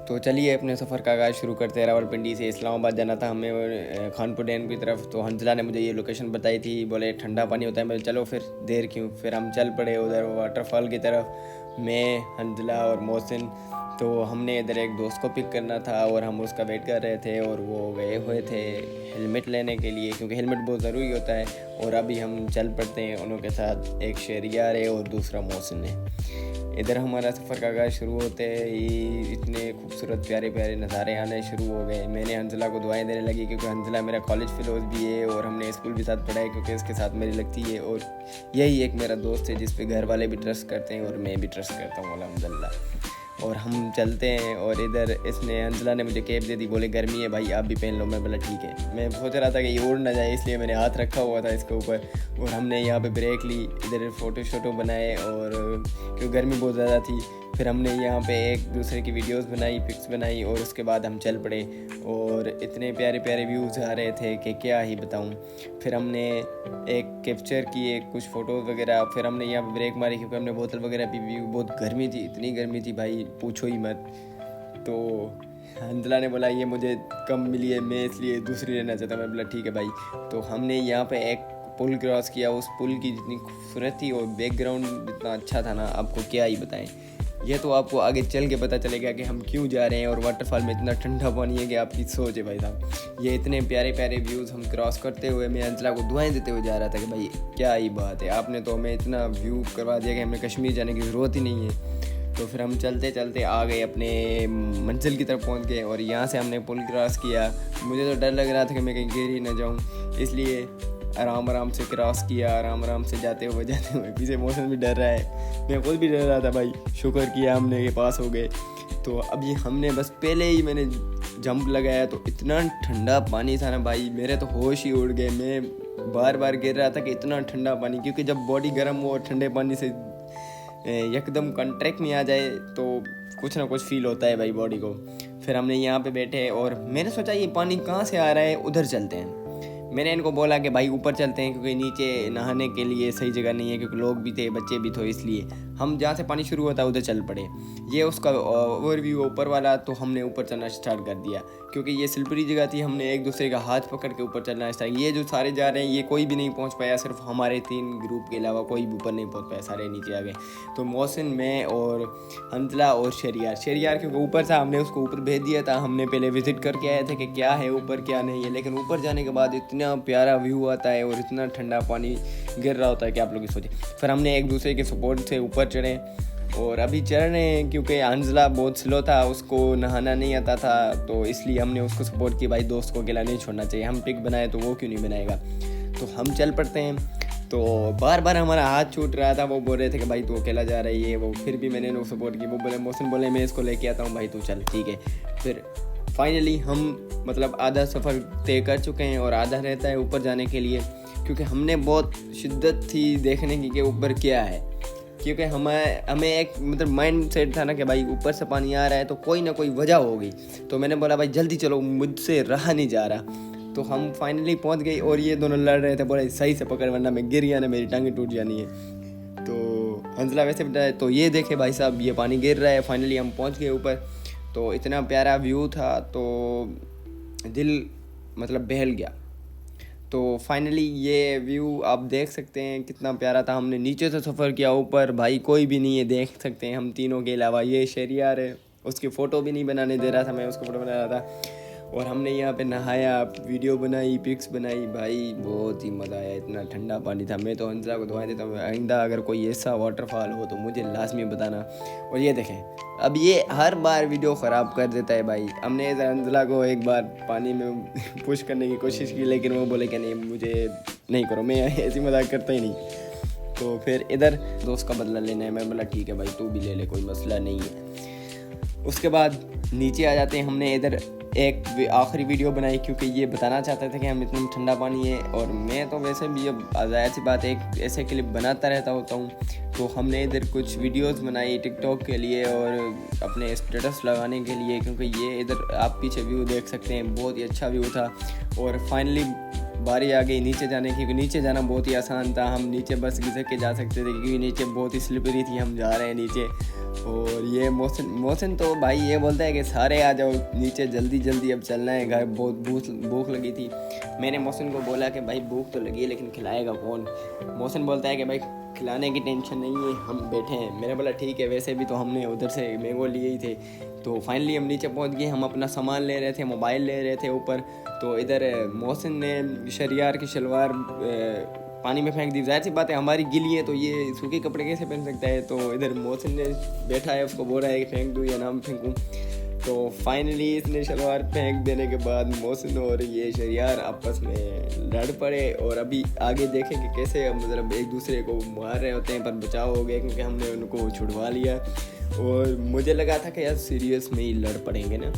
तो चलिए अपने सफ़र का आगाज़ शुरू करते हैं। रावलपिंडी से इस्लामाबाद जाना था हमें और खानपुर डैम की तरफ। तो हंजला ने मुझे ये लोकेशन बताई थी, बोले ठंडा पानी होता है। मैं चलो फिर देर क्यों, फिर हम चल पड़े उधर वाटरफॉल की तरफ, मैं, हंजला और मोहसिन। तो हमने इधर एक दोस्त को पिक करना था और हम उसका वेट कर रहे थे और वो गए हुए थे हेलमेट लेने के लिए, क्योंकि हेलमेट बहुत ज़रूरी होता है। और अभी हम चल पड़ते हैं उनके साथ, एक शहरियार है और दूसरा मोहसिन है। इधर हमारा सफ़र का आगाज़ शुरू होते ही इतने खूबसूरत प्यारे प्यारे नज़ारे आने शुरू हो गए। मैंने हंजला को दुआएं देने लगी, क्योंकि हंजला मेरा कॉलेज फेलोज भी है और हमने स्कूल भी साथ पढ़ा है, क्योंकि इसके साथ मेरी लगती है। और यही एक मेरा दोस्त है जिस पे घर वाले भी ट्रस्ट करते हैं और मैं भी ट्रस्ट करता हूँ अल्हम्दुलिल्लाह। और हम चलते हैं और इधर इसने हंजला ने मुझे कैप दे दी, बोले गर्मी है भाई आप भी पहन लो। मैं बोला ठीक है। मैं सोच रहा था कि ये उड़ ना जाए, इसलिए मैंने हाथ रखा हुआ था इसके ऊपर और हमने यहाँ पे ब्रेक ली, इधर फ़ोटो शोटो बनाए और क्योंकि गर्मी बहुत ज़्यादा थी। फिर हमने यहाँ पे एक दूसरे की वीडियोस बनाई, पिक्स बनाई और उसके बाद हम चल पड़े। और इतने प्यारे प्यारे व्यूज़ आ रहे थे कि क्या ही बताऊँ। फिर हमने एक कैप्चर किए कुछ फ़ोटोज़ वगैरह। फिर हमने यहाँ पे ब्रेक मारी, क्योंकि हमने बोतल वगैरह पी। बहुत गर्मी थी, इतनी गर्मी थी भाई पूछो ही मत। तो हंजला ने बोला ये मुझे कम मिली है, मैं इसलिए दूसरी लेना चाहता। मैं बोला ठीक है भाई। तो हमने यहाँ पे एक पुल क्रॉस किया, उस पुल की जितनी खूबसूरत थी और बैकग्राउंड इतना अच्छा था ना, आपको क्या ही बताएं। ये तो आपको आगे चल के पता चलेगा कि हम क्यों जा रहे हैं। और वाटरफॉल में इतना ठंडा पानी है कि आपकी सोच है भाई साहब। ये इतने प्यारे प्यारे व्यूज़ हम क्रॉस करते हुए, मैं हंजला को दुआएं देते हुए जा रहा था कि भाई क्या ही बात है, आपने तो हमें इतना व्यू करवा दिया कि हमें कश्मीर जाने की ज़रूरत ही नहीं है। तो फिर हम चलते चलते आ गए, अपने मंजिल की तरफ पहुंच गए और यहाँ से हमने पुल क्रॉस किया। मुझे तो डर लग रहा था कि मैं कहीं गिर ही ना जाऊँ, इसलिए आराम आराम से क्रॉस किया, आराम आराम से जाते हुए पीछे मौसम भी डर रहा है, मैं खुद भी डर रहा था भाई। शुक्र किया हमने के पास हो गए। तो अभी हमने बस पहले ही मैंने जंप लगाया तो इतना ठंडा पानी था ना भाई, मेरे तो होश ही उड़ गए। मैं बार बार गिर रहा था कि इतना ठंडा पानी, क्योंकि जब बॉडी गर्म हो और ठंडे पानी से एकदम कॉन्ट्रैक्ट में आ जाए तो कुछ ना कुछ फील होता है भाई बॉडी को। फिर हमने यहाँ पे बैठे और मैंने सोचा ये पानी कहाँ से आ रहा है, उधर चलते हैं। मैंने इनको बोला कि भाई ऊपर चलते हैं, क्योंकि नीचे नहाने के लिए सही जगह नहीं है, क्योंकि लोग भी थे, बच्चे भी थे, इसलिए हम जहाँ से पानी शुरू होता है उधर चल पड़े। ये उसका ओवरव्यू ऊपर वाला। तो हमने ऊपर चलना स्टार्ट कर दिया, क्योंकि ये स्लिपरी जगह थी। हमने एक दूसरे का हाथ पकड़ के ऊपर चलना स्टार्ट। ये जो सारे जा रहे हैं ये कोई भी नहीं पहुँच पाया, सिर्फ हमारे 3 ग्रुप के अलावा कोई भी ऊपर नहीं पहुँच पाया, सारे नीचे आ गए। तो मोहसिन, मैं और हंजला और शहरियार क्योंकि ऊपर था, हमने उसको ऊपर भेज दिया था। हमने पहले विजिट करके आए थे कि क्या है ऊपर क्या नहीं है, लेकिन ऊपर जाने के बाद इतना प्यारा व्यू आता है और इतना ठंडा पानी गिर रहा होता है कि आप लोग सोचें। फिर हमने एक दूसरे के सपोर्ट से ऊपर चढ़े और अभी चढ़ रहे हैं, क्योंकि हंजला बहुत स्लो था, उसको नहाना नहीं आता था, तो इसलिए हमने उसको सपोर्ट किया, भाई दोस्त को अकेला नहीं छोड़ना चाहिए, हम पिक बनाए तो वो क्यों नहीं बनाएगा। तो हम चल पड़ते हैं। तो बार बार हमारा हाथ छूट रहा था, वो बोल रहे थे कि भाई तू अकेला जा रही है, वो फिर भी मैंने उनको सपोर्ट की। वो बोले, मोहसिन बोले मैं इसको लेके आता हूँ, भाई तू चल ठीक है। फिर फाइनली हम मतलब आधा सफ़र तय कर चुके हैं और आधा रहता है ऊपर जाने के लिए, क्योंकि हमने बहुत शिद्दत थी देखने की कि ऊपर क्या है। क्योंकि हमें एक मतलब माइंड सेट था ना कि भाई ऊपर से पानी आ रहा है तो कोई ना कोई वजह होगी। तो मैंने बोला भाई जल्दी चलो, मुझसे रहा नहीं जा रहा। तो हम फाइनली पहुंच गए और ये दोनों लड़ रहे थे, बोले सही से पकड़ वरना मैं गिर गया ना मेरी टांगें टूट जानी है। तो हंजला वैसे बताया, तो ये देखे भाई साहब ये पानी गिर रहा है। फाइनली हम पहुंच गए ऊपर। तो इतना प्यारा व्यू था तो दिल मतलब बहल गया। तो फाइनली ये व्यू आप देख सकते हैं कितना प्यारा था। हमने नीचे से सफ़र किया, ऊपर भाई कोई भी नहीं है, देख सकते हैं हम तीनों के अलावा। ये शहरियार है, उसकी फ़ोटो भी नहीं बनाने दे रहा था, मैं उसको फ़ोटो बना रहा था। और हमने यहाँ पे नहाया, वीडियो बनाई, पिक्स बनाई, भाई बहुत ही मज़ा आया। इतना ठंडा पानी था। मैं तो हंजला को दुआएं देता हूँ आइंदा अगर कोई ऐसा वाटरफॉल हो तो मुझे लाजमी बताना। और ये देखें अब ये हर बार वीडियो ख़राब कर देता है भाई। हमने हंजला को एक बार पानी में पुश करने की कोशिश की, लेकिन वो बोले कि नहीं मुझे नहीं करो, मैं ऐसी मजाक करता ही नहीं। तो फिर इधर दोस्त का बदला लेना है, मैं बोला ठीक है भाई तू भी ले ले, कोई मसला नहीं है। उसके बाद नीचे आ जाते हैं। हमने इधर एक आखिरी वीडियो बनाई, क्योंकि ये बताना चाहते थे कि हम इतना ठंडा पानी है। और मैं तो वैसे भी अब ज़ाहिर सी बात एक ऐसे क्लिप बनाता रहता होता हूँ। तो हमने इधर कुछ वीडियोस बनाई टिकटॉक के लिए और अपने स्टेटस लगाने के लिए, क्योंकि ये इधर आप पीछे व्यू देख सकते हैं, बहुत ही अच्छा व्यू था। और फाइनली बारी आ गई नीचे जाने की, क्योंकि नीचे जाना बहुत ही आसान था। हम नीचे बस घिसक के जा सकते थे, क्योंकि नीचे बहुत ही स्लिपरी थी। हम जा रहे हैं नीचे और ये मोहसिन तो भाई ये बोलता है कि सारे आ जाओ नीचे, जल्दी जल्दी अब चलना है घर, बहुत भूख लगी थी। मैंने मोहसिन को बोला कि भाई भूख तो लगी है लेकिन खिलाएगा कौन। मोहसिन बोलता है कि भाई खिलाने की टेंशन नहीं है, हम बैठे हैं। मैंने बोला ठीक है, वैसे भी तो हमने उधर से मैंगो लिए ही थे। तो फाइनली हम नीचे पहुंच गए, हम अपना सामान ले रहे थे, मोबाइल ले रहे थे ऊपर। तो इधर मोहसिन ने शरियार की शलवार पानी में फेंक दी। जाहिर सी बात है हमारी गिली है तो ये सूखे कपड़े कैसे पहन सकता है। तो इधर मोहसिन ने बैठा है, उसको बोल रहा है कि फेंक दूँ या ना फेंकूँ। तो फाइनली इसने शलवार फेंक देने के बाद मोहसिन और ये शरियार आपस में लड़ पड़े। और अभी आगे देखें कि कैसे मतलब एक दूसरे को मार रहे होते हैं, पर बचाव हो गया क्योंकि हमने उनको छुड़वा लिया। और मुझे लगा था कि यार सीरियस में ही लड़ पड़ेंगे ना,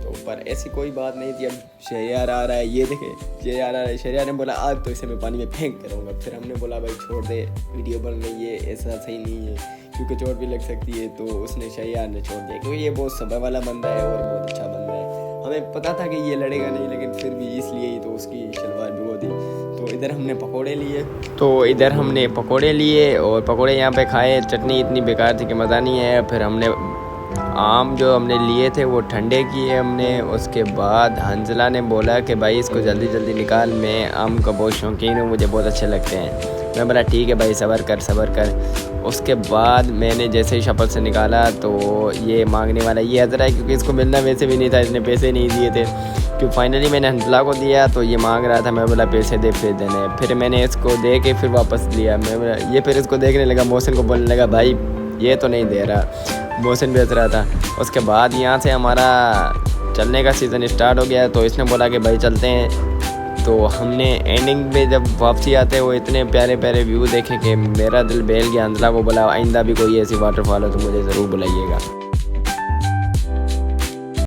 तो पर ऐसी कोई बात नहीं थी। अब शरियार आ रहा है, ये देखे शरियार आ रहा है। शरियार ने बोला आज तो इसे मैं पानी में फेंक करूँगा। फिर हमने बोला भाई छोड़ दे, वीडियो बन रही है, ऐसा सही नहीं है क्योंकि चोट भी लग सकती है। तो उसने शरियार ने छोड़ दिया क्योंकि ये बहुत सब्र वाला बंदा है और बहुत अच्छा बंदा है। हमें पता था कि ये लड़ेगा नहीं, लेकिन फिर भी इसलिए ही तो उसकी शलवार भिगो दी। तो इधर हमने पकोड़े लिए और पकोड़े यहाँ पे खाए। चटनी इतनी बेकार थी कि मज़ा नहीं आया। फिर हमने आम जो हमने लिए थे वो ठंडे किए हमने। उसके बाद हंजला ने बोला कि भाई इसको जल्दी जल्दी निकाल, मैं आम का बहुत शौकीन हूँ, मुझे बहुत अच्छे लगते हैं। मैं बोला ठीक है भाई सब्र कर। उसके बाद मैंने जैसे ही शपथ से निकाला तो ये मांगने वाला ये हज़रा है, क्योंकि इसको मिलना वैसे भी नहीं था, इसने पैसे नहीं दिए थे। क्योंकि फाइनली मैंने हंजला को दिया तो ये मांग रहा था। मैं बोला पैसे दे, फिर देने। फिर मैंने इसको दे के फिर वापस लिया। मैं बोला ये, फिर इसको देखने लगा, मोहसिन को बोलने लगा भाई ये तो नहीं दे रहा। मोहसिन भी हंस रहा था। उसके बाद यहाँ से हमारा चलने का सीज़न स्टार्ट हो गया। तो इसने बोला कि भाई चलते हैं। तो हमने एंडिंग में जब वापसी आते वो इतने प्यारे प्यारे व्यू देखे कि मेरा दिल बहल गया। हंजला को बोला आइंदा भी कोई ऐसी वाटरफॉल हो तो मुझे ज़रूर बुलाइएगा।